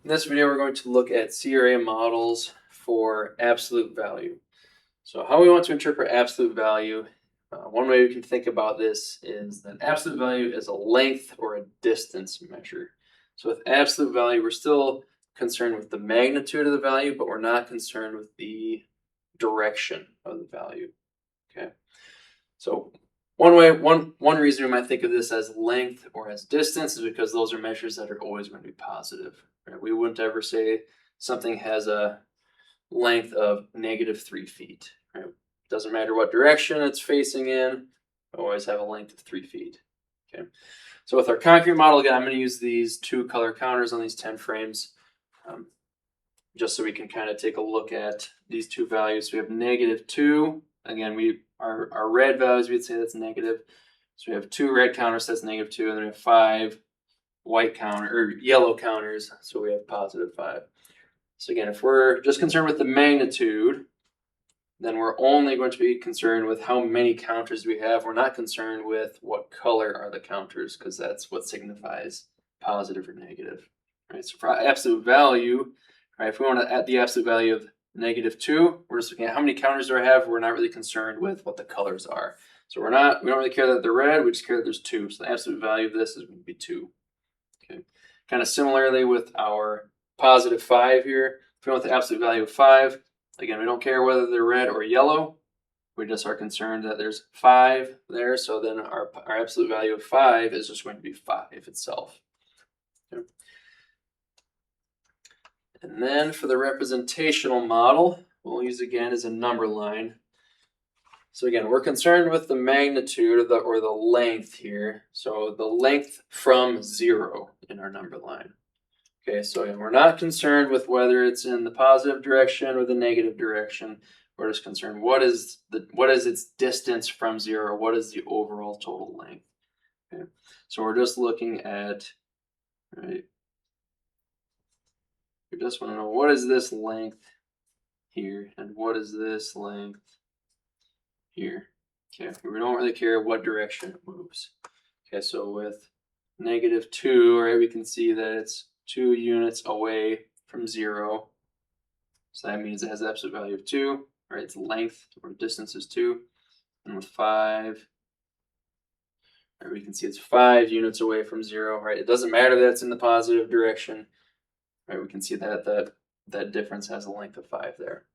In this video, we're going to look at CRA models for absolute value. So how we want to interpret absolute value, one way we can think about this is that absolute value is a length or a distance measure. So with absolute value, we're still concerned with the magnitude of the value, but we're not concerned with the direction of the value. Okay. So one reason we might think of this as length or as distance is because those are measures that are always going to be positive. Right? We wouldn't ever say something has a length of -3 feet. Right? Doesn't matter what direction it's facing in, we always have a length of 3 feet. Okay. So with our concrete model, again, I'm going to use these two color counters on these 10 frames, just so we can kind of take a look at these two values. So we have -2. Again, our red values, we'd say that's negative. So we have 2 red counters, that's -2, and then we have 5 white counter or yellow counters, so we have +5. So again, if we're just concerned with the magnitude, then we're only going to be concerned with how many counters we have. We're not concerned with what color are the counters, because that's what signifies positive or negative. Right? So for absolute value, right, if we want to add the absolute value of -2, we're just looking at how many counters do I have. We're not really concerned with what the colors are. So we don't really care that they're red, we just care that there's 2. So the absolute value of this is going to be 2. Okay. Kind of similarly with our +5 here. If we want the absolute value of 5, again, we don't care whether they're red or yellow. We just are concerned that there's 5 there. So then our absolute value of 5 is just going to be 5 itself. Okay. And then for the representational model, we'll use again as a number line. So again, we're concerned with the magnitude or the length here. So the length from 0 in our number line. Okay, so we're not concerned with whether it's in the positive direction or the negative direction. We're just concerned what is its distance from 0? What is the overall total length? Okay, so we're just looking at, right? We just want to know what is this length here and what is this length here. Okay, we don't really care what direction it moves. Okay, so with -2, right, we can see that it's 2 units away from 0. So that means it has an absolute value of 2, right? Its length or distance is 2. And with 5, right, we can see it's 5 units away from 0, right? It doesn't matter that it's in the positive direction, right? We can see that that difference has a length of 5 there.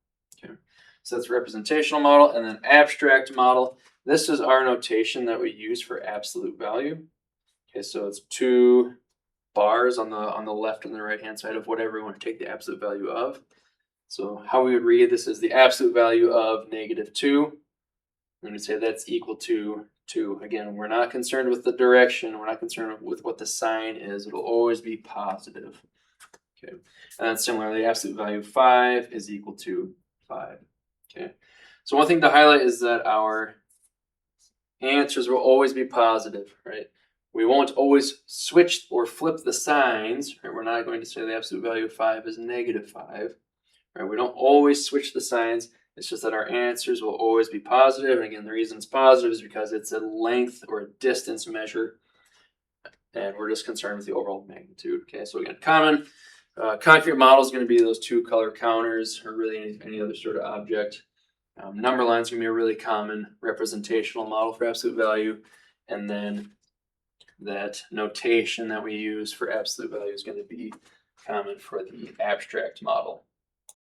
Okay. So that's representational model. And then abstract model. This is our notation that we use for absolute value. Okay, so it's 2 bars on the left and the right hand side of whatever we want to take the absolute value of. So how we would read this is the absolute value of -2. And we say that's equal to 2. Again, we're not concerned with the direction. We're not concerned with what the sign is. It'll always be positive. Okay. And then similarly, the absolute value of 5 is equal to 5. Okay. So one thing to highlight is that our answers will always be positive, right? We won't always switch or flip the signs. Right? We're not going to say the absolute value of 5 is -5. Right? We don't always switch the signs. It's just that our answers will always be positive. And again, the reason it's positive is because it's a length or a distance measure. And we're just concerned with the overall magnitude. Okay, so again, common concrete model is going to be those 2 color counters or really any other sort of object. Number line is going to be a really common representational model for absolute value. And then that notation that we use for absolute value is going to be common for the abstract model.